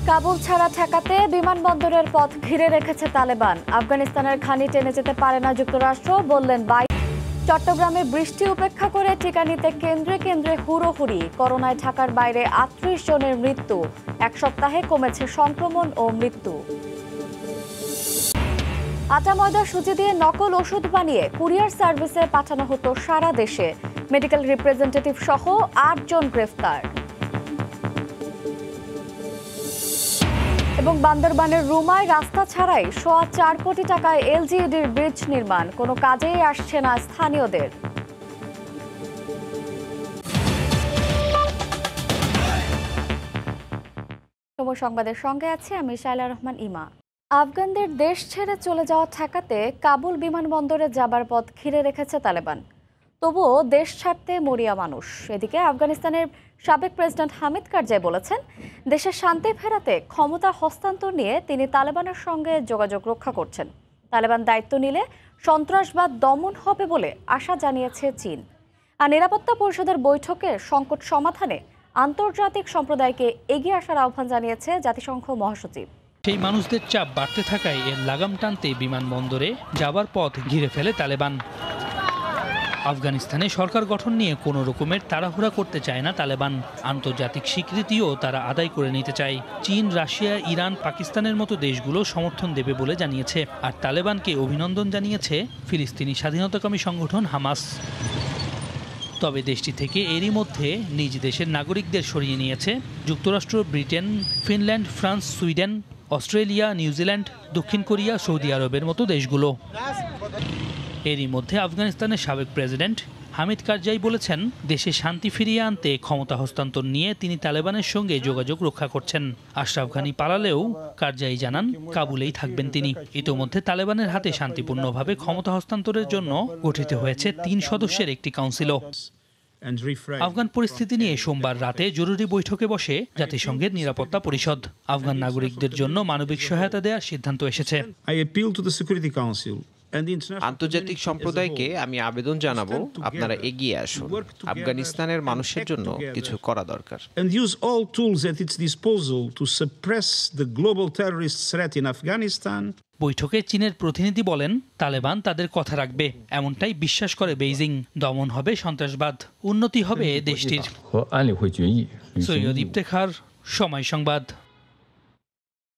কাবুল ছাড়া ঠেকাতে বিমানবন্দরের পথ ঘিরে রেখেছে তালেবান। আফগানিস্তানের খানি টেনে যেতে পারে না যুক্তরাষ্ট্র, বললেন চট্টগ্রামে বৃষ্টি উপেক্ষা করে টিকা নিতে কেন্দ্রে কেন্দ্রে হুড়োহুড়ি। করোনায় ঢাকার বাইরে ৩৮ জনের মৃত্যু। এক সপ্তাহে কমেছে সংক্রমণ ও মৃত্যু। আটা ময়দা সুজি দিয়ে নকল ওষুধ বানিয়ে কুরিয়ার সার্ভিসে পাঠানো হতো সারা দেশে। মেডিকেল রিপ্রেজেন্টেটিভ সহ ৮ জন গ্রেফতার। এবং বান্দরবানের রুমায় রাস্তা ছাড়াই ৪.৫ কোটি টাকায় এলজিইডির ব্রিজ নির্মাণ। কোনো কাজেই আসছে না স্থানীয়দের। সময় সংবাদের সঙ্গে আছি আমি শাইলা রহমান ইমা। আফগানদের দেশ ছেড়ে চলে যাওয়া ঠেকাতে কাবুল বিমানবন্দরে যাবার পথ ঘিরে রেখেছে তালেবান। তবুও দেশ ছাড়তে মরিয়া মানুষ। এদিকে আফগানিস্তানের সাবেক প্রেসিডেন্ট হামিদ কারজাই বলেছেন, দেশে শান্তি ফেরাতে ক্ষমতা হস্তান্তর নিয়ে তিনি তালেবানের সঙ্গে যোগাযোগ রক্ষা করছেন। তালেবান দায়িত্ব নিলে সন্ত্রাসবাদ দমন হবে বলে আশা জানিয়েছে চীন। আর নিরাপত্তা পরিষদের বৈঠকে সংকট সমাধানে আন্তর্জাতিক সম্প্রদায়কে এগিয়ে আসার আহ্বান জানিয়েছে জাতিসংঘ মহাসচিব। সেই মানুষদের চাপ বাড়তে থাকায় এর লাগাম টানতে বিমানবন্দরে যাবার পথ ঘিরে ফেলে তালেবান। আফগানিস্তানে সরকার গঠন নিয়ে কোনো রকমের তাড়াহুড়া করতে চায় না তালেবান। আন্তর্জাতিক স্বীকৃতিও তারা আদায় করে নিতে চায়। চীন, রাশিয়া, ইরান, পাকিস্তানের মতো দেশগুলো সমর্থন দেবে বলে জানিয়েছে। আর তালেবানকে অভিনন্দন জানিয়েছে ফিলিস্তিনি স্বাধীনতাকামী সংগঠন হামাস। তবে দেশটি থেকে এরই মধ্যে নিজ দেশের নাগরিকদের সরিয়ে নিয়েছে যুক্তরাষ্ট্র, Britain, Finland, France, Sweden, Australia, New Zealand, দক্ষিণ কোরিয়া, সৌদি আরবের মতো দেশগুলো। এরই মধ্যে আফগানিস্তানের সাবেক প্রেসিডেন্ট হামিদ কারজাই বলেছেন, দেশে শান্তি ফিরিয়ে আনতে ক্ষমতা হস্তান্তর নিয়ে তিনি তালেবানের সঙ্গে যোগাযোগ রক্ষা করছেন। আশরাফ ঘানি পালালেও কারজাই জানান কাবুলেই থাকবেন তিনি। ইতোমধ্যে তালেবানের হাতে শান্তিপূর্ণভাবে ক্ষমতা হস্তান্তরের জন্য গঠিত হয়েছে ৩ সদস্যের একটি কাউন্সিলও। আফগান পরিস্থিতি নিয়ে সোমবার রাতে জরুরি বৈঠকে বসে জাতিসংঘের নিরাপত্তা পরিষদ। আফগান নাগরিকদের জন্য মানবিক সহায়তা দেওয়ার সিদ্ধান্ত এসেছে। আন্তর্জাতিক সম্প্রদায়কে আমি আবেদন জানাবো, আপনারা এগিয়ে আসুন। আফগানিস্তানের মানুষের জন্য কিছু করা দরকার। বৈঠকে চীনের প্রতিনিধি বলেন, তালেবান তাদের কথা রাখবে, এমনটাই বিশ্বাস করে বেইজিং। দমন হবে সন্ত্রাসবাদ, উন্নতি হবে দেশটির। সৈয়দ ইফতেখার, সময় সংবাদ।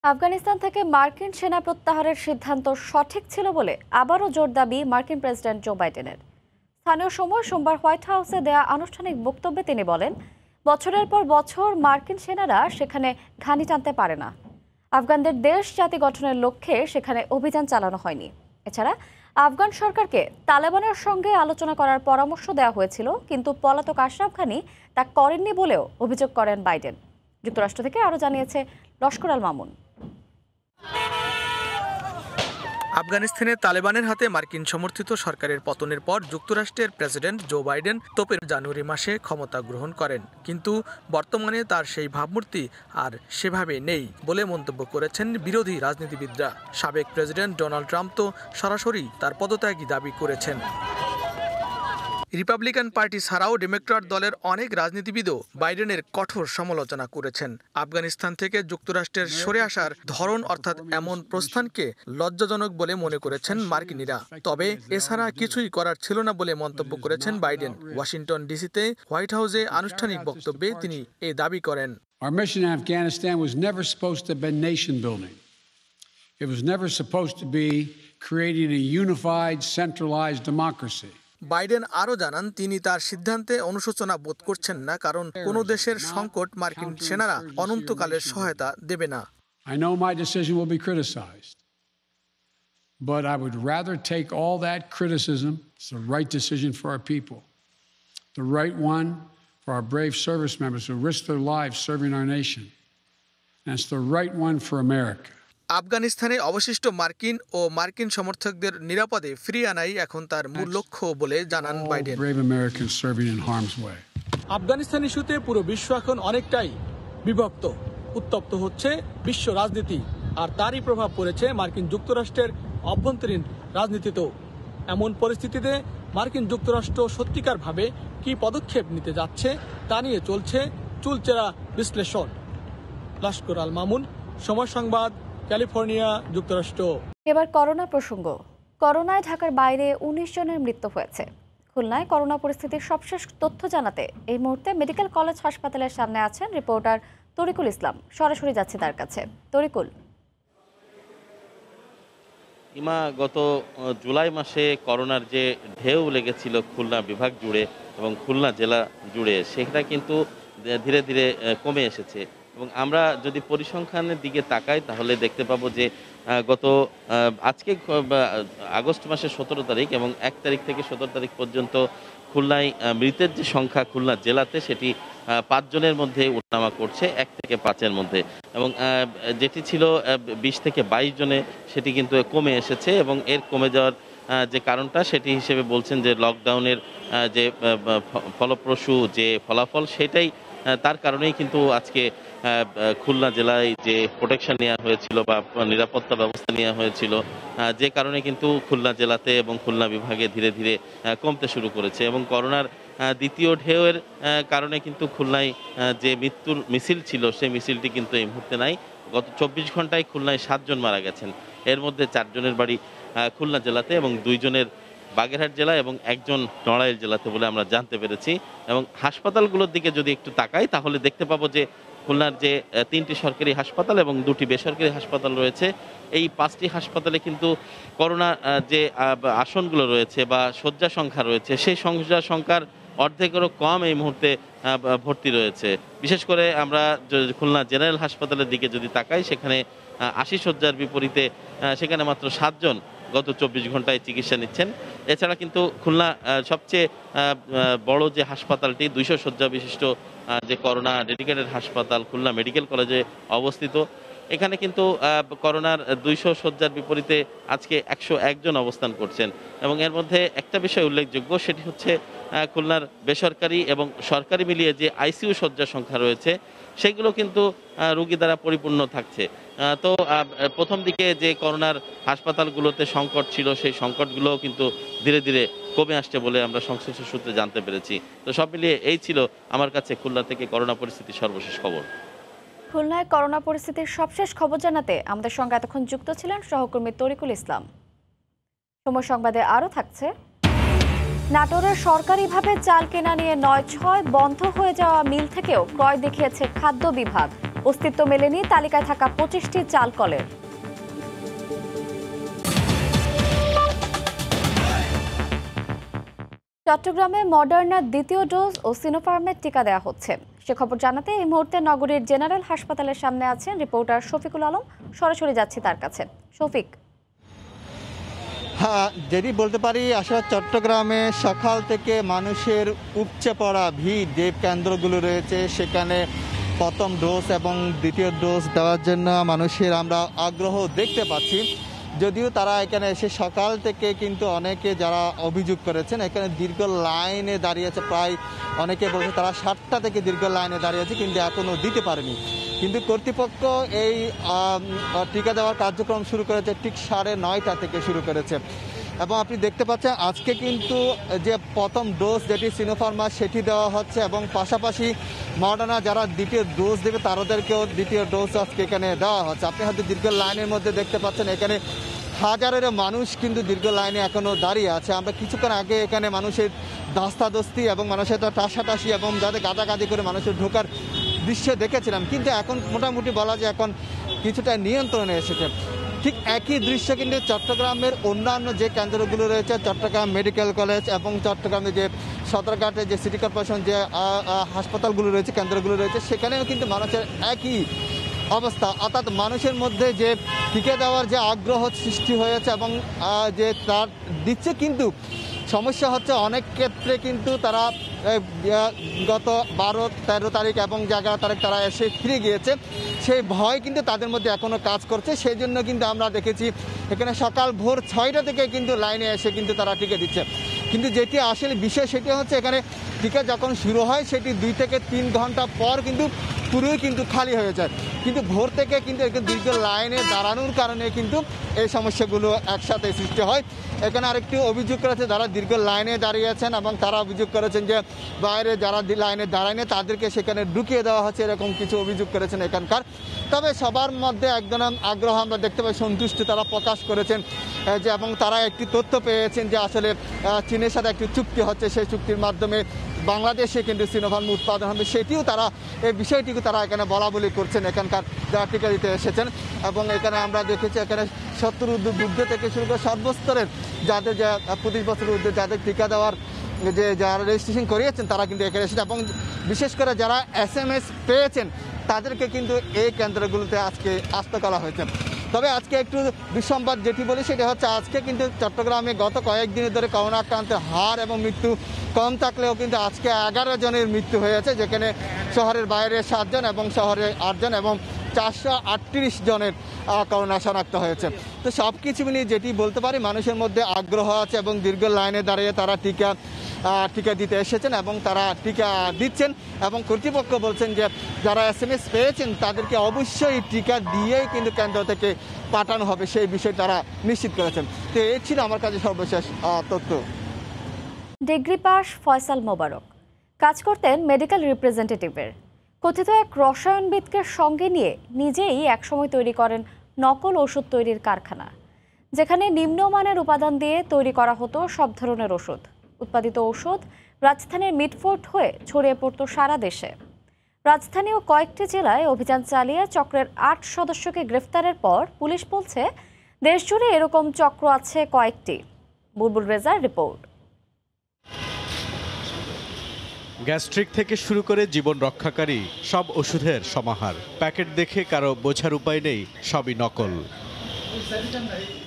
আফগানিস্তান থেকে মার্কিন সেনা প্রত্যাহারের সিদ্ধান্ত সঠিক ছিল বলে আবারও জোর দাবি মার্কিন প্রেসিডেন্ট জো বাইডেনের। স্থানীয় সময় সোমবার হোয়াইট হাউসে দেয়া আনুষ্ঠানিক বক্তব্যে তিনি বলেন, বছরের পর বছর মার্কিন সেনারা সেখানে ঘানি টানতে পারে না। আফগানদের দেশ জাতি গঠনের লক্ষ্যে সেখানে অভিযান চালানো হয়নি। এছাড়া আফগান সরকারকে তালেবানের সঙ্গে আলোচনা করার পরামর্শ দেওয়া হয়েছিল, কিন্তু পলাতক আশরাফ ঘানি তা করেননি বলেও অভিযোগ করেন বাইডেন। যুক্তরাষ্ট্র থেকে আরও জানিয়েছে লস্কর আল মামুন। আফগানিস্তানে তালেবানের হাতে মার্কিন সমর্থিত সরকারের পতনের পর যুক্তরাষ্ট্রের প্রেসিডেন্ট জো বাইডেন তোপের জানুয়ারি মাসে ক্ষমতা গ্রহণ করেন, কিন্তু বর্তমানে তার সেই ভাবমূর্তি আর সেভাবে নেই বলে মন্তব্য করেছেন বিরোধী রাজনীতিবিদরা। সাবেক প্রেসিডেন্ট ডোনাল্ড ট্রাম্প তো সরাসরি তার পদত্যাগই দাবি করেছেন। রিপাবলিকান পার্টি ছাড়াও ডেমোক্র্যাট দলের অনেক রাজনীতিবিদও বাইডেনের কঠোর সমালোচনা করেছেন। আফগানিস্তান থেকে যুক্তরাষ্ট্রের সরে আসার ধরন অর্থাৎ এমন প্রস্থানকে লজ্জাজনক বলে মনে করেছেন মার্কিনিরা। তবে এছাড়া কিছুই করার ছিল না বলে মন্তব্য করেছেন বাইডেন। ওয়াশিংটন ডিসিতে হোয়াইট হাউসে আনুষ্ঠানিক বক্তব্যে তিনি এই দাবি করেন। Our mission in Afghanistan was never supposed to be nation building. It was never supposed to be creating a unified, centralized democracy. Biden আরও জানান, তিনি তার সিদ্ধান্তে অনুশোচনা বোধ করছেন না, কারণ কোনো দেশের সংকট মার্কিন সেনারা অনন্তকালের সহায়তা দেবে না। I know my decision will be criticized, but I would rather take all that criticism. It's the right decision for our people, the right one for our brave service members who risk their lives serving our nation, and it's the right one for America. আফগানিস্তানে অবশিষ্ট মার্কিন ও মার্কিন সমর্থকদের নিরাপদে ফিরিয়ে আনাই এখন তার মূল লক্ষ্য বলে জানান বাইডেন। আফগানিস্তান ইস্যুতে পুরো বিশ্ব এখন অনেকটাই বিভক্ত। উত্তপ্ত হচ্ছে বিশ্ব রাজনীতি, আর তারই প্রভাব পড়েছে মার্কিন যুক্তরাষ্ট্রের অভ্যন্তরীণ রাজনীতিতেও। এমন পরিস্থিতিতে মার্কিন যুক্তরাষ্ট্র সত্যিকারভাবে কি পদক্ষেপ নিতে যাচ্ছে তা নিয়ে চলছে চুলচেরা বিশ্লেষণ। লস্কর আল মামুন, সময় সংবাদ, ক্যালিফোর্নিয়া, যুক্তরাষ্ট্র। এবার করোনা প্রসঙ্গ। করোনায় ঢাকার বাইরে ১৯ জনের মৃত্যু হয়েছে। খুলনায় করোনা পরিস্থিতির সবশেষ তথ্য জানাতে এই মুহূর্তে মেডিকেল কলেজ হাসপাতালের সামনে আছেন রিপোর্টার তরিকুল ইসলাম। সরাসরি যাচ্ছি তার কাছে। তরিকুল, ইমা, গত জুলাই মাসে করোনার যে ঢেউ লেগেছিল খুলনা বিভাগ জুড়ে এবং খুলনা জেলা জুড়ে, সেটা কিন্তু ধীরে ধীরে কমে এসেছে। এবং আমরা যদি পরিসংখ্যানের দিকে তাকাই তাহলে দেখতে পাবো যে গত আজকে আগস্ট মাসের ১৭ তারিখ এবং ১ তারিখ থেকে ১৭ তারিখ পর্যন্ত খুলনায় মৃতের যে সংখ্যা খুলনা জেলাতে সেটি ৫ জনের মধ্যে ওঠানামা করছে, ১ থেকে ৫-এর মধ্যে। এবং যেটি ছিল ২০ থেকে ২২ জনে সেটি কিন্তু কমে এসেছে। এবং এর কমে যাওয়ার যে কারণটা সেটি হিসেবে বলছেন যে লকডাউনের যে ফলপ্রসূ যে ফলাফল, সেটাই তার কারণেই কিন্তু আজকে খুলনা জেলায় যে প্রোটেকশন নেওয়া হয়েছিল বা নিরাপত্তা ব্যবস্থা নেওয়া হয়েছিল, যে কারণে কিন্তু খুলনা জেলাতে এবং খুলনা বিভাগে ধীরে ধীরে কমতে শুরু করেছে। এবং করোনার দ্বিতীয় ঢেউয়ের কারণে কিন্তু খুলনায় যে মৃত্যুর মিছিল ছিল সেই মিছিলটি কিন্তু এই মুহূর্তে নাই। গত ২৪ ঘন্টায় খুলনায় ৭ জন মারা গেছেন। এর মধ্যে ৪ জনের বাড়ি খুলনা জেলাতে এবং ২ জনের বাগেরহাট জেলা এবং ১ জন নড়াইল জেলাতে বলে আমরা জানতে পেরেছি। এবং হাসপাতালগুলোর দিকে যদি একটু তাকাই তাহলে দেখতে পাবো যে খুলনার যে ৩টি সরকারি হাসপাতাল এবং ২টি বেসরকারি হাসপাতাল রয়েছে, এই ৫টি হাসপাতালে কিন্তু করোনা যে আসনগুলো রয়েছে বা শয্যা সংখ্যা রয়েছে, সেই শয্যা সংখ্যার অর্ধেকেরও কম এই মুহূর্তে ভর্তি রয়েছে। বিশেষ করে আমরা খুলনা জেনারেল হাসপাতালের দিকে যদি তাকাই, সেখানে ৮০ শয্যার বিপরীতে সেখানে মাত্র ৭ জন গত ২৪ ঘন্টায় চিকিৎসা নিচ্ছেন। এছাড়া কিন্তু খুলনা সবচেয়ে বড় যে হাসপাতালটি ২০০ শয্যা বিশিষ্ট যে করোনা ডেডিকেটেড হাসপাতাল খুলনা মেডিকেল কলেজে অবস্থিত, এখানে কিন্তু করোনার ২০০ শয্যার বিপরীতে আজকে ১০১ জন অবস্থান করছেন। এবং এর মধ্যে একটা বিষয় উল্লেখযোগ্য, সেটি হচ্ছে খুলনার বেসরকারি এবং সরকারি মিলিয়ে যে আইসিইউ শয্যার সংখ্যা রয়েছে সেগুলো কিন্তু রোগী দ্বারা পরিপূর্ণ থাকছে। তো প্রথম দিকে যে করোনার হাসপাতালগুলোতে সংকট ছিল, সেই সংকটগুলোও কিন্তু ধীরে ধীরে কমে আসছে বলে আমরা সংশ্লিষ্ট সূত্রে জানতে পেরেছি। তো সব মিলিয়ে এই ছিল আমার কাছে খুলনা থেকে করোনা পরিস্থিতির সর্বশেষ খবর। খুলনায় করোনা পরিস্থিতির সবশেষ খবর জানাতে আমাদের সঙ্গে এতক্ষণ যুক্ত ছিলেন সহকর্মী তরিকুল ইসলাম। সময় সংবাদে আরও থাকছে, নাটোরের সরকারিভাবে চাল কেনা নিয়ে ৯/৬ বন্ধ হয়ে যাওয়া মিল থেকেও ক্রয় দেখিয়েছে খাদ্য বিভাগ। অস্তিত্ব মেলেনি তালিকায় থাকা ২৫টি চাল কলের। চট্টগ্রামে মডার্নার দ্বিতীয় ডোজ ও সিনোফার্মের টিকা দেওয়া হচ্ছে। সে খবর জানাতে এই মুহূর্তে নগরীর জেনারেল হাসপাতালের সামনে আছেন রিপোর্টার শফিকুল আলম। সরাসরি যাচ্ছি তার কাছে। শফিক, হ্যাঁ, যেটি বলতে পারি আসলে চট্টগ্রামে সকাল থেকে মানুষের উপচে পড়া ভিড় যে কেন্দ্রগুলো রয়েছে সেখানে প্রথম ডোজ এবং দ্বিতীয় ডোজ দেওয়ার জন্য মানুষের আমরা আগ্রহ দেখতে পাচ্ছি। যদিও তারা এখানে এসে সকাল থেকে কিন্তু অনেকে যারা অভিযোগ করেছেন এখানে দীর্ঘ লাইনে দাঁড়িয়েছে, প্রায় অনেকে বলছে তারা ৭টা থেকে দীর্ঘ লাইনে দাঁড়িয়েছে কিন্তু এখনও দিতে পারেনি। কিন্তু কর্তৃপক্ষ এই টিকা দেওয়ার কার্যক্রম শুরু করেছে ঠিক ৯:৩০ থেকে শুরু করেছে। এবং আপনি দেখতে পাচ্ছেন আজকে কিন্তু যে প্রথম ডোজ যেটি সিনোফার্মা সেটি দেওয়া হচ্ছে এবং পাশাপাশি মডার্না যারা দ্বিতীয় ডোজ দেবে তাদেরকেও দ্বিতীয় ডোজ আজকে এখানে দেওয়া হচ্ছে। আপনি হয়তো দীর্ঘ লাইনের মধ্যে দেখতে পাচ্ছেন এখানে হাজারেরও মানুষ কিন্তু দীর্ঘ লাইনে এখনও দাঁড়িয়ে আছে। আমরা কিছুক্ষণ আগে এখানে মানুষের ধস্তাধস্তি এবং মানুষের টাসাটাসি এবং যাদের গাদাগাদি করে মানুষের ঢোকার দৃশ্য দেখেছিলাম, কিন্তু এখন মোটামুটি বলা যায় এখন কিছুটা নিয়ন্ত্রণে এসেছে। ঠিক একই দৃশ্য কিন্তু চট্টগ্রামের অন্যান্য যে কেন্দ্রগুলো রয়েছে, চট্টগ্রাম মেডিকেল কলেজ এবং চট্টগ্রামে যে সদরঘাটে যে সিটি কর্পোরেশন যে হাসপাতালগুলো রয়েছে, কেন্দ্রগুলো রয়েছে, সেখানেও কিন্তু মানুষের একই অবস্থা। অর্থাৎ মানুষের মধ্যে যে টিকা দেওয়ার যে আগ্রহ সৃষ্টি হয়েছে এবং যে তার দিচ্ছে, কিন্তু সমস্যা হচ্ছে অনেক ক্ষেত্রে কিন্তু তারা গত 12-13 তারিখ এবং 11 তারিখ তারা এসে ফিরে গিয়েছে। সেই ভয় কিন্তু তাদের মধ্যে এখনও কাজ করছে। সেই জন্য কিন্তু আমরা দেখেছি এখানে সকাল ভোর 6টা থেকে কিন্তু লাইনে এসে কিন্তু তারা টিকা দিচ্ছে। কিন্তু যেটি আসলে বিষয় সেটি হচ্ছে এখানে টিকা যখন শুরু হয় সেটি 2 থেকে 3 ঘন্টা পর কিন্তু পুরোই কিন্তু খালি হয়ে যায়। কিন্তু ভোর থেকে কিন্তু একটু দীর্ঘ লাইনে দাঁড়ানোর কারণে কিন্তু এই সমস্যাগুলো একসাথে সৃষ্টি হয়। এখানে আরেকটি অভিযোগ করেছে যারা দীর্ঘ লাইনে দাঁড়িয়েছেন এবং তারা অভিযোগ করেছেন যে বাইরে যারা লাইনে দাঁড়ায়নি তাদেরকে সেখানে ঢুকিয়ে দেওয়া হচ্ছে, এরকম কিছু অভিযোগ করেছেন এখানকার। তবে সবার মধ্যে একদম আগ্রহ আমরা দেখতে পাই, সন্তুষ্টি তারা প্রকাশ করেছেন যে এবং তারা একটি তথ্য পেয়েছেন যে আসলে চীনের সাথে একটি চুক্তি হচ্ছে, সেই চুক্তির মাধ্যমে বাংলাদেশে কিন্তু সিনোফার্ম উৎপাদন হবে, সেটিও তারা এই বিষয়টিকে তারা এখানে বলা বলি করছেন এখানকার যারা টিকা দিতে এসেছেন। এবং এখানে আমরা দেখেছি এখানে 70 ঊর্ধ্ব থেকে শুরু করে সর্বস্তরের যাদের 25 বছরের ঊর্ধ্বে যাদের টিকা দেওয়ার যে যারা রেজিস্ট্রেশন করিয়েছেন তারা কিন্তু এখানে এসেছে এবং বিশেষ করে যারা SMS পেয়েছেন তাদেরকে কিন্তু এই কেন্দ্রগুলোতে আজকে আসতে করা হয়েছে। তবে আজকে একটু বিসম্বাদ যেটি বলি সেটা হচ্ছে আজকে কিন্তু চট্টগ্রামে গত কয়েকদিন ধরে করোনা আক্রান্তের হার এবং মৃত্যু কম থাকলেও কিন্তু আজকে 11 জনের মৃত্যু হয়েছে, যেখানে শহরের বাইরে 7 জন এবং শহরে 8 জন এবং 438 জনের করোনা শনাক্ত হয়েছে। তো সব কিছু মিলিয়ে যেটি বলতে পারি মানুষের মধ্যে আগ্রহ আছে এবং দীর্ঘ লাইনে দাঁড়িয়ে তারা টিকা দিতে এসেছেন এবং তারা টিকা দিচ্ছেন এবং কর্তৃপক্ষ বলছেন যে যারা SMS পেয়েছেন তাদেরকে অবশ্যই টিকা দিয়েই কিন্তু কেন্দ্র থেকে পাঠানো হবে, সেই বিষয়ে তারা নিশ্চিত করেছেন। তো এই ছিল আমার কাছে সর্বশেষ তথ্য। ডিগ্রি পাস ফয়সাল মোবারক কাজ করতেন মেডিকেল রিপ্রেজেন্টেটিভের। কথিত এক রসায়নবিদকে সঙ্গে নিয়ে নিজেই একসময় তৈরি করেন নকল ওষুধ তৈরির কারখানা, যেখানে নিম্নমানের উপাদান দিয়ে তৈরি করা হতো সব ধরনের ওষুধ। উৎপাদিত ঔষধ রাজধানীর মিটফোর্ট হয়ে ছড়িয়ে পড়ত সারা দেশে। রাজধানী ও কয়েকটি জেলায় অভিযান চালিয়ে চক্রের 8 সদস্যকে গ্রেফতারের পর পুলিশ বলছে দেশজুড়ে এরকম চক্র আছে কয়েকটি। বুলবুল রেজার রিপোর্ট। গ্যাস্ট্রিক থেকে শুরু করে জীবন রক্ষাকারী সব ওষুধের সমাহার। প্যাকেট দেখে কারো বোঝার উপায় নেই, সবই নকল।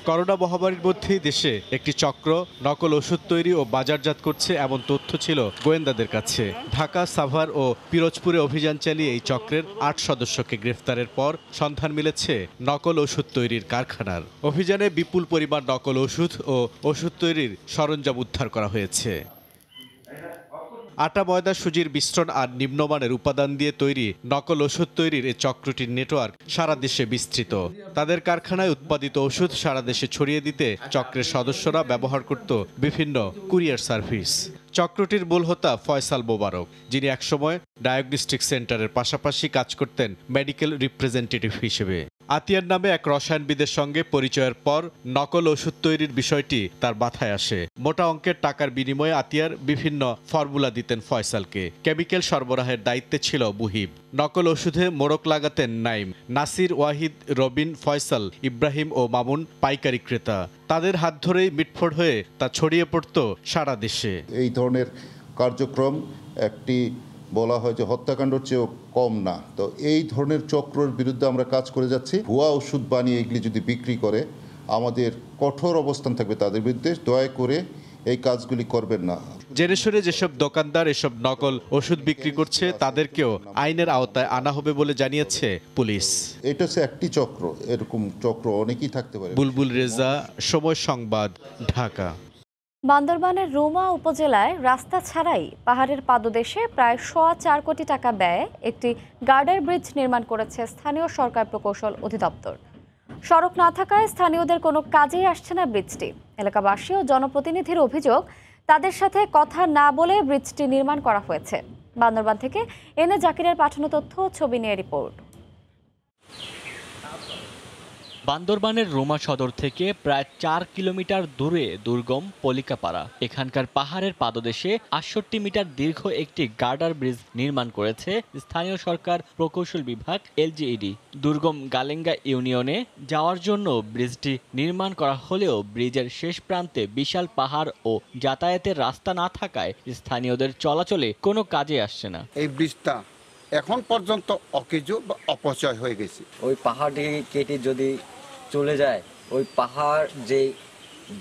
করোনা মহামারীর মধ্যেই দেশে একটি চক্র নকল ওষুধ তৈরি ও বাজারজাত করছে এমন তথ্য ছিল গোয়েন্দাদের কাছে। ঢাকা, সাভার ও পিরোজপুরে অভিযান চালিয়ে এই চক্রের 8 সদস্যকে গ্রেফতারের পর সন্ধান মিলেছে নকল ওষুধ তৈরির কারখানার। অভিযানে বিপুল পরিমাণ নকল ওষুধ ও ওষুধ তৈরির সরঞ্জাম উদ্ধার করা হয়েছে। আটা, ময়দা, সুজির মিশ্রণ আর নিম্নমানের উপাদান দিয়ে তৈরি নকল ওষুধ তৈরির এই চক্রটির নেটওয়ার্ক সারা দেশে বিস্তৃত। তাদের কারখানায় উৎপাদিত ওষুধ সারা দেশে ছড়িয়ে দিতে চক্রের সদস্যরা ব্যবহার করত বিভিন্ন কুরিয়ার সার্ভিস। চক্রটির মূল হোতা ফয়সাল মোবারক, যিনি একসময় ডায়াগনস্টিক সেন্টারের পাশাপাশি কাজ করতেন মেডিকেল রিপ্রেজেন্টেটিভ হিসেবে। আতিয়ার নামে এক রসায়নবিদের সঙ্গে পরিচয়ের পর নকল ওষুধ তৈরির বিষয়টি তার মাথায় আসে। মোটা অঙ্কের টাকার বিনিময়ে আতিয়ার বিভিন্ন ফর্মুলা দিতেন ফয়সালকে। কেমিক্যাল সরবরাহের দায়িত্বে ছিল মুহিব। নকল ওষুধে মোড়ক লাগাতেন নাইম, নাসির, ওয়াহিদ, রবিন, ফয়সাল, ইব্রাহিম ও মামুন পাইকারি ক্রেতা। তাদের হাত ধরেই মিটফোর্ট হয়ে তা ছড়িয়ে পড়ত সারা দেশে। এই ধরনের কার্যক্রম একটি বলা হয় যে হত্যাকাণ্ডের চেয়েও কম না। তো এই ধরনের চক্রের বিরুদ্ধে আমরা কাজ করে যাচ্ছি। ভুয়া ওষুধ বানিয়ে এগুলি যদি বিক্রি করে আমাদের কঠোর অবস্থান থাকবে তাদের বিরুদ্ধে। দয়া করে এই কাজগুলি করবেন না। জেনেশুনে যেসব দোকানদার এসব নকল ওষুধ বিক্রি করছে তাদেরকেও আইনের আওতায় আনা হবে বলে জানিয়েছে পুলিশ। এটা হচ্ছে একটি চক্র, এরকম চক্র অনেকেই থাকতে পারে। বুলবুল রেজা, সময় সংবাদ, ঢাকা। বান্দরবানের রুমা উপজেলায় রাস্তা ছাড়াই পাহাড়ের পাদদেশে প্রায় 4.25 কোটি টাকা ব্যয়ে একটি গার্ডার ব্রিজ নির্মাণ করেছে স্থানীয় সরকার প্রকৌশল অধিদপ্তর। সড়ক না থাকায় স্থানীয়দের কোনো কাজেই আসছে না ব্রিজটি। এলাকাবাসী ও জনপ্রতিনিধির অভিযোগ, তাদের সাথে কথা না বলে ব্রিজটি নির্মাণ করা হয়েছে। বান্দরবান থেকে এনে জাকিরের পাঠানো তথ্য, ছবি নিয়ে রিপোর্ট। বান্দরবানের রুমা সদর থেকে প্রায় 4 কিলোমিটার দূরে দুর্গম পলিকাপাড়া। এখানকার পাহাড়ের পাদদেশে 68 মিটার দীর্ঘ একটি গার্ডার ব্রিজ নির্মাণ করেছে স্থানীয় সরকার প্রকৌশল বিভাগ LGED। দুর্গম গালেঙ্গা ইউনিয়নে যাওয়ার জন্য ব্রিজটি নির্মাণ করা হলেও ব্রিজের শেষ প্রান্তে বিশাল পাহাড় ও যাতায়াতের রাস্তা না থাকায় স্থানীয়দের চলাচলে কোনো কাজে আসছে না। এই ব্রিজটা এখন পর্যন্ত অকেজো বা অপচয় হয়ে গেছে। ওই পাহাড়টি কেটে যদি চলে যায়, ওই পাহাড় যে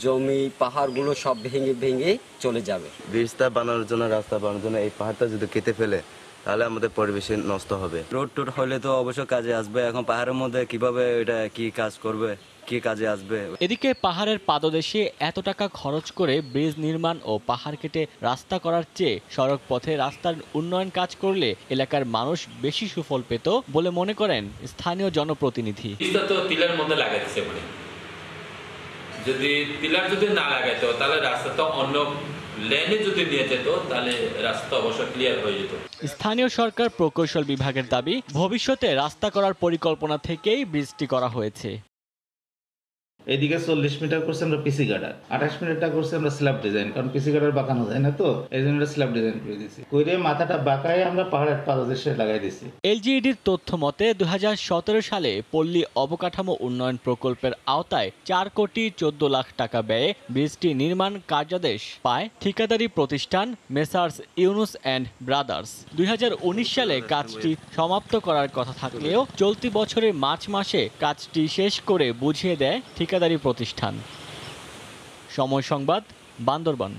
জমি পাহাড়গুলো সব ভেঙে ভেঙে চলে যাবে। ব্রিজটা বানানোর জন্য, রাস্তা বানানোর জন্য এই পাহাড়টা যদি কেটে ফেলে তাহলে আমাদের পরিবেশ নষ্ট হবে। রোড টোড হলে তো অবশ্য কাজে আসবে। এখন পাহাড়ের মধ্যে কিভাবে এটা কি কাজ করবে, কি কাজে আসবে? এদিকে পাহাড়ের পাদদেশে এত টাকা খরচ করে ব্রিজ নির্মাণ ও পাহাড় কেটে রাস্তা করার চেয়ে সড়ক পথে রাস্তার উন্নয়ন কাজ করলে এলাকার মানুষ বেশি সুফল পেত বলে মনে করেন স্থানীয় জনপ্রতিনিধি। টিলার মধ্যে লাগাইছে মানে যদি টিলার যদি না লাগাইতো তাহলে রাস্তা তো অন্য লেনে যদি নিয়ে যেত তাহলে রাস্তা অবশ্য ক্লিয়ার হয়ে যেত। স্থানীয় সরকার প্রকৌশল বিভাগের দাবি, ভবিষ্যতে রাস্তা করার পরিকল্পনা থেকেই ব্রিজটি করা হয়েছে। এদিকে 40 মিটার করছে আমরা পিসি গার্ডার, 28 মিটারটা করছে আমরা স্ল্যাব ডিজাইন, কারণ পিসি গার্ডার বাঁকানো যায় না, তো এই জন্য স্ল্যাব ডিজাইন করে দিয়েছি। কইরে মাথাটা বাঁকায় আমরা পাহাড়ের পাদদেশে লাগাই দিয়েছি। এলজিইডির তথ্য মতে 2017 সালে পল্লী অবকাঠামো উন্নয়ন প্রকল্পের আওতায় 4 কোটি 14 লাখ টাকা ব্যয়ে ব্রিজটি নির্মাণ কার্যাদেশ পায় ঠিকাদারি প্রতিষ্ঠান মেসার্স ইউনুস অ্যান্ড ব্রাদার্স। 2019 সালে কাজটি সমাপ্ত করার কথা থাকলেও চলতি বছরের মার্চ মাসে কাজটি শেষ করে বুঝিয়ে দেয় ঠিকাদারি প্রতিষ্ঠান। সময় সংবাদ, বান্দরবান।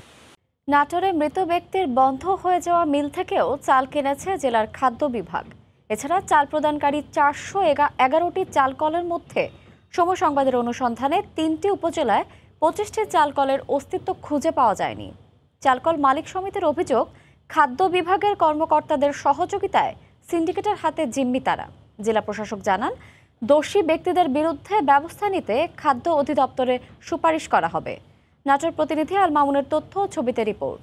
নাটোরে মৃত ব্যক্তির বন্ধ হয়ে যাওয়া মিল থেকেও চাল কিনেছে জেলার খাদ্য বিভাগ। এছাড়া চাল প্রদানকারী 411টি চাল কলের মধ্যে সময় সংবাদের অনুসন্ধানে 3টি উপজেলায় 25টি চাল কলের অস্তিত্ব খুঁজে পাওয়া যায়নি। চালকল মালিক সমিতির অভিযোগ, খাদ্য বিভাগের কর্মকর্তাদের সহযোগিতায় সিন্ডিকেটের হাতে জিম্মি তারা। জেলা প্রশাসক জানান, দোষী ব্যক্তিদের বিরুদ্ধে ব্যবস্থা নিতে খাদ্য অধিদপ্তরে সুপারিশ করা হবে। নাটোর প্রতিনিধি আল মামুনের তথ্য, ছবিতে রিপোর্ট।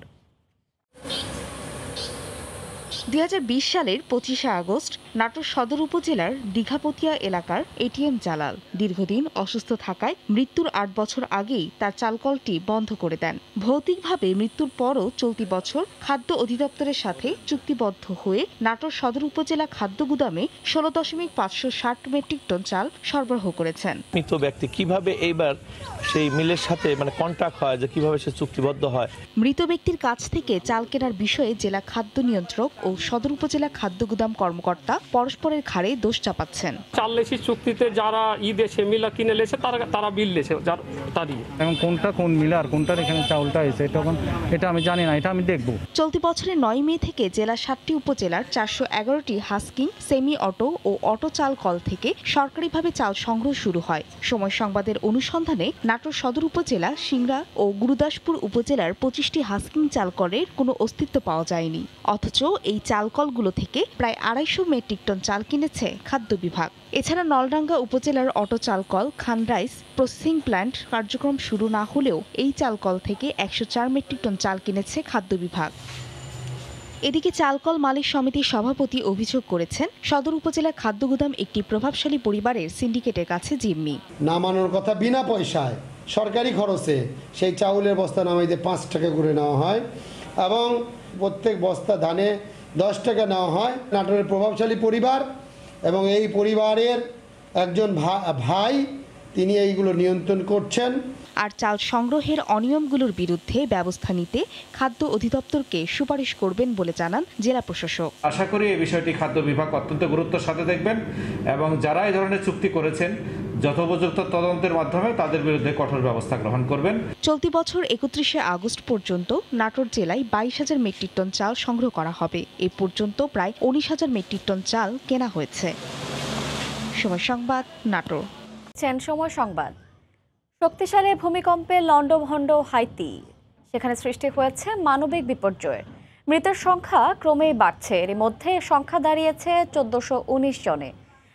2020 সালের 25শে আগস্ট নাটোর সদর উপজেলার দীঘাপতিয়া এলাকার এটিএম জালাল দীর্ঘদিন অসুস্থ থাকায় মৃত্যুর 8 বছর আগেই তার চালকলটি বন্ধ করে দেন। ভৌতিকভাবে মৃত্যুর পরও চলতি বছর খাদ্য অধিদপ্তরের সাথে চুক্তিবদ্ধ হয়ে নাটোর সদর উপজেলা খাদ্য গুদামে 16.560 মেট্রিক টন চাল সরবরাহ করেছেন। মৃত ব্যক্তি কিভাবে এইবার সেই মিলের সাথে কন্ট্রাক্ট হয়, যে কিভাবে সে চুক্তিবদ্ধ হয়। মৃত ব্যক্তির কাছ থেকে চাল কেনার বিষয়ে জেলা খাদ্য নিয়ন্ত্রক ও সদর উপজেলা খাদ্য গুদাম কর্মকর্তা পরস্পরের ঘাড়ে দোষ চাপাচ্ছেন। চাল লেসি চুক্তিতে যারা দেশে মিলা কিনে লেছে তারা বিল লেছে তারই। এখন কোনটা কোন মিলা আর কোনটার এখানে চাউলটা এসে এটা আমি জানি না, এটা আমি দেখব। চলতি বছরের 9 মে থেকে জেলার 7টি উপজেলার 411টি হাস্কিং, সেমি অটো ও অটো চাল কল থেকে সরকারিভাবে চাল সংগ্রহ শুরু হয়। সময় সংবাদের অনুসন্ধানে নাটোর সদর উপজেলা, সিংড়া ও গুরুদাসপুর উপজেলার 25টি হাস্কিং চাল কলের কোনো অস্তিত্ব পাওয়া যায়নি। অথচ এই চালকলগুলো থেকে প্রায় 250 মেট্রিক টন চাল কিনেছে খাদ্য বিভাগ। এছাড়া নলডাঙ্গা উপজেলার অটো চালকল খান রাইস প্রসেসিং প্ল্যান্ট কার্যক্রম শুরু না হলেও এই চালকল থেকে 104 মেট্রিক টন চাল কিনেছে খাদ্য বিভাগ। এদিকে চালকল মালিক সমিতির সভাপতি অভিযোগ করেছেন, সদর উপজেলা খাদ্য গুদাম একটি প্রভাবশালী পরিবারের সিন্ডিকেটের কাছে জিম্মি। নামানোর কথা বিনা পয়সায় সরকারি খরচে সেই চাউলের বস্তা নামাইতে 5 টাকা করে নেওয়া হয় এবং প্রত্যেক বস্তা ধানে 10 টাকা নেওয়া হয়। নাটোরের প্রভাবশালী পরিবার এবং এই পরিবারের একজন ভাই তিনি এইগুলো নিয়ন্ত্রণ করছেন। আর চাল সংগ্রহের অনিয়মগুলোর বিরুদ্ধে ব্যবস্থা নিতে খাদ্য অধিদপ্তরকে সুপারিশ করবেন বলে জানান জেলা প্রশাসক। আশা করি এই বিষয়টি খাদ্য বিভাগ অত্যন্ত গুরুত্বের সাথে দেখবেন এবং যারা এই ধরনের চুক্তি করেছেন যথোপযুক্ত তদন্তের মাধ্যমে তাদের বিরুদ্ধে কঠোর ব্যবস্থা গ্রহণ করবেন। চলতি বছর 31শে আগস্ট পর্যন্ত নাটোর জেলায় 22,000 মেট্রিক টন চাল সংগ্রহ করা হবে। এ পর্যন্ত প্রায় 19,000 মেট্রিক টন চাল কেনা হয়েছে। সময় সংবাদ, নাটোর। সময় সংবাদ। শক্তিশালী ভূমিকম্পে লন্ডভন্ড হাইতি, সেখানে সৃষ্টি হয়েছে মানবিক বিপর্যয়। মৃতের সংখ্যা ক্রমেই বাড়ছে। এর মধ্যে সংখ্যা দাঁড়িয়েছে 1419 জনে।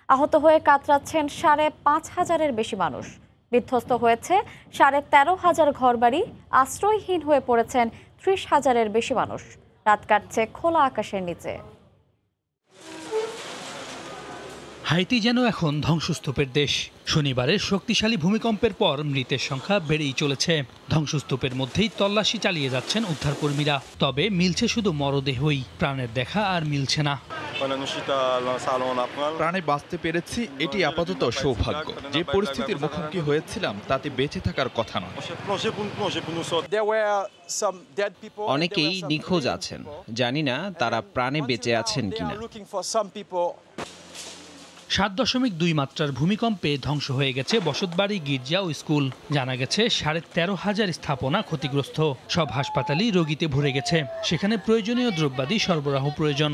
আহত হয়ে কাতরাচ্ছেন 5,500-এর বেশি মানুষ। বিধ্বস্ত হয়েছে 13,500 ঘরবাড়ি। আশ্রয়হীন হয়ে পড়েছেন 30,000-এর বেশি মানুষ। রাত কাটছে খোলা আকাশের নিচে। হাইতি যেন এখন ধ্বংসস্তূপের দেশ। শনিবারের শক্তিশালী ভূমিকম্পের পর মৃতের সংখ্যা বেড়েই চলেছে। ধ্বংসস্তূপের মধ্যেই তল্লাশি চালিয়ে যাচ্ছেন উদ্ধারকর্মীরা। তবে মিলছে শুধু মরদেহই, প্রাণের দেখা আর মিলছে না। প্রাণে বাঁচতে পেরেছি, এটি আপাতত সৌভাগ্য। যে পরিস্থিতির মুখোমুখি হয়েছিলাম তাতে বেঁচে থাকার কথা নয়। অনেকেই নিখোঁজ আছেন, জানি না তারা প্রাণে বেঁচে আছেন কিনা। 7.2 মাত্রার ভূমিকম্পে ধ্বংস হয়ে গেছে বসতবাড়ি, গির্জা ও স্কুল। জানা গেছে 13,500 স্থাপনা ক্ষতিগ্রস্ত। সব হাসপাতালই রোগীতে ভরে গেছে। সেখানে প্রয়োজনীয় দ্রব্যাদি সরবরাহ প্রয়োজন।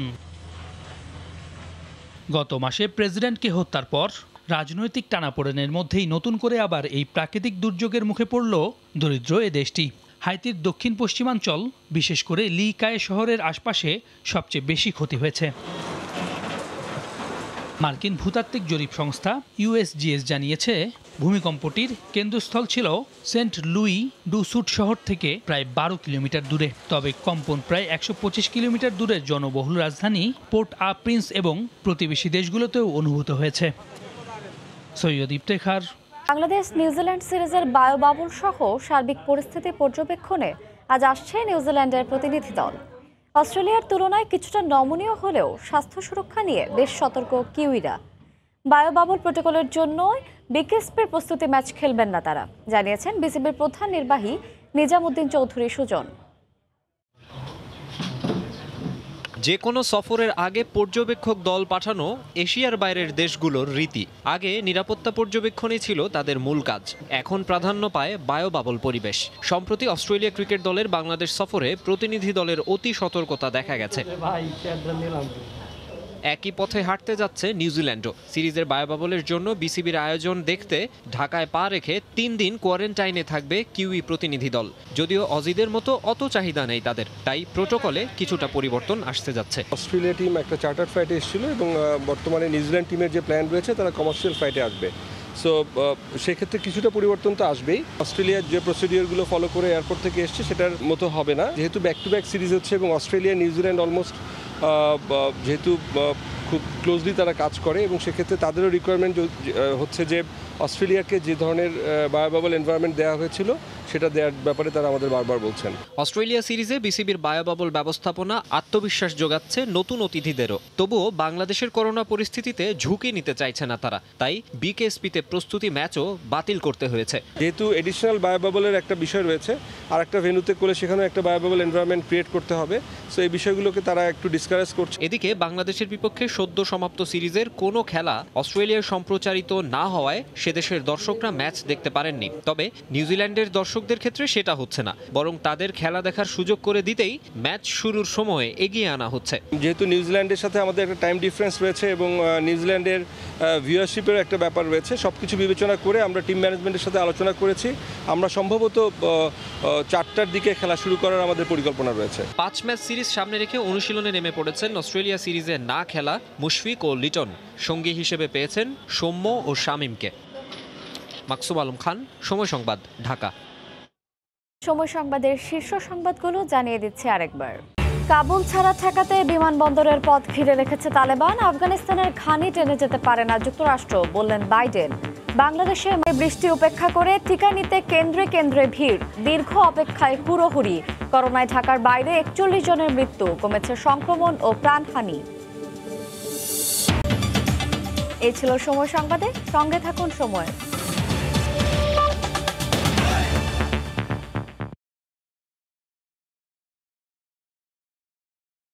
গত মাসে প্রেসিডেন্টকে হত্যার পর রাজনৈতিক টানাপোড়েনের মধ্যেই নতুন করে আবার এই প্রাকৃতিক দুর্যোগের মুখে পড়ল দরিদ্র এ দেশটি। হাইতির দক্ষিণ পশ্চিমাঞ্চল, বিশেষ করে লি কায়ে শহরের আশপাশে সবচেয়ে বেশি ক্ষতি হয়েছে। মার্কিন ভূতাত্ত্বিক জরিপ সংস্থা USGS জানিয়েছে, ভূমিকম্পটির কেন্দ্রস্থল ছিল সেন্ট লুই ডু সুট শহর থেকে প্রায় 12 কিলোমিটার দূরে। তবে কম্পন প্রায় 125 কিলোমিটার দূরে জনবহুল রাজধানী পোর্ট আ প্রিন্স এবং প্রতিবেশী দেশগুলোতেও অনুভূত হয়েছে। সৈয়দ ইফতেখার। বাংলাদেশ নিউজিল্যান্ড সিরিজের বায়ুবাবুল সহ সার্বিক পরিস্থিতি পর্যবেক্ষণে আজ আসছে নিউজিল্যান্ডের প্রতিনিধি দল। অস্ট্রেলিয়ার তুলনায় কিছুটা নমনীয় হলেও স্বাস্থ্য সুরক্ষা নিয়ে বেশ সতর্ক কিউইরা। বায়ুবাবুল প্রোটোকলের জন্য বিকেএসপির প্রস্তুতি ম্যাচ খেলবেন না তারা, জানিয়েছেন বিসিবির প্রধান নির্বাহী নিজামুদ্দিন চৌধুরী সুজন। যে কোনো সফরের আগে পর্যবেক্ষক দল পাঠানো এশিয়ার বাইরের দেশগুলোর রীতি। আগে নিরাপত্তা পর্যবেক্ষণই ছিল তাদের মূল কাজ, এখন প্রাধান্য পায় বায়োবাবল পরিবেশ। সম্প্রতি অস্ট্রেলিয়া ক্রিকেট দলের বাংলাদেশ সফরে প্রতিনিধি দলের অতি সতর্কতা দেখা গেছে। একই পথে হাঁটতে যাচ্ছে নিউজিল্যান্ডও। সিরিজের বায়োবাবলের জন্য বিসিবির আয়োজন দেখতে ঢাকায় পা রেখে 3 দিন কোয়ারেন্টাইনে থাকবে কিউই প্রতিনিধি দল। যদিও অজিদের মতো অত চাহিদা নেই তাদের, তাই প্রোটোকলে কিছুটা পরিবর্তন আসতে যাচ্ছে। অস্ট্রেলিয়া টিম একটা চার্টার ফ্লাইটে এসেছিল এবং বর্তমানে নিউজিল্যান্ড টিমের যে প্ল্যান রয়েছে তারা কমার্শিয়াল ফ্লাইটে আসবে। সো সেক্ষেত্রে কিছুটা পরিবর্তন তো আসবেই। অস্ট্রেলিয়ার যে প্রসিডিওরগুলো ফলো করে এয়ারপোর্ট থেকে এসছে সেটার মতো হবে না, যেহেতু ব্যাক টু ব্যাক সিরিজ হচ্ছে এবং অস্ট্রেলিয়া নিউজিল্যান্ড অলমোস্ট যেহেতু খুব ক্লোজলি তারা কাজ করে এবং সেক্ষেত্রে তাদেরও রিকোয়ারমেন্ট হচ্ছে যে অস্ট্রেলিয়াকে যে ধরনের বায়োবাবল এনভায়রনমেন্ট দেওয়া হয়েছিল সেটা দেওয়ার ব্যাপারে তারা আমাদের বারবার বলছেন। অস্ট্রেলিয়া সিরিজে বিসিবির বায়োবাবল ব্যবস্থাপনা আত্মবিশ্বাস যোগাচ্ছে নতুন অতিথিদেরও। তবুও বাংলাদেশের করোনা পরিস্থিতিতে ঝুঁকি নিতে চাইছে না তারা, তাই বিকেএসপিতে প্রস্তুতি ম্যাচও বাতিল করতে হয়েছে। যেহেতু এডিশনাল বায়োবাবলের একটা বিষয় রয়েছে, আর একটা ভেন্যুতে করলে সেখানেও একটা বায়োবাবল এনভায়রনমেন্ট ক্রিয়েট করতে হবে, সো এই বিষয়গুলোকে তারা একটু ডিসকারেজ করছে। এদিকে বাংলাদেশের বিপক্ষে সদ্য সমাপ্ত সিরিজের কোনো খেলা অস্ট্রেলিয়ায় সম্প্রচারিত না হওয়ায় সেদেশের দর্শকরা ম্যাচ দেখতে পারেননি। তবে নিউজিল্যান্ডের দর্শকদের ক্ষেত্রে সেটা হচ্ছে না, বরং তাদের খেলা দেখার সুযোগ করে দিতেই ম্যাচ শুরুর সময় এগিয়ে আনা হচ্ছে। যেহেতু নিউজিল্যান্ডের সাথে আমাদের একটা টাইম ডিফারেন্স রয়েছে এবং নিউজিল্যান্ডের ভিউয়ারশিপের একটা ব্যাপার রয়েছে, সব কিছু বিবেচনা করে আমরা টিম ম্যানেজমেন্টের সাথে আলোচনা করেছি। আমরা সম্ভবত 4টার দিকে খেলা শুরু করার আমাদের পরিকল্পনা রয়েছে। 5 ম্যাচ সিরিজ সামনে রেখে অনুশীলনে নেমে পড়েছেন অস্ট্রেলিয়া সিরিজে না খেলা মুশফিক ও লিটন। সঙ্গী হিসেবে পেয়েছেন সৌম্য ও শামীমকে। মাকসুম আলম খান, সময় সংবাদ, ঢাকা। সময় সংবাদের শীর্ষ সংবাদগুলো জানিয়ে দিচ্ছে আরেকবার। কাবুল ছাড়া ঠেকাতে বিমানবন্দরের পথ ঘিরে রেখেছে তালেবান। আফগানিস্তানের ঘানি টেনে যেতে পারে না যুক্তরাষ্ট্র, বললেন বাইডেন। বাংলাদেশে বৃষ্টি উপেক্ষা করে টিকা নিতে কেন্দ্রে কেন্দ্রে ভিড়, দীর্ঘ অপেক্ষায় হুড়োহুড়ি। করোনায় ঢাকার বাইরে 41 জনের মৃত্যু, কমেছে সংক্রমণ ও প্রাণহানি। এই ছিল সময় সংবাদে, সঙ্গে থাকুন সময়।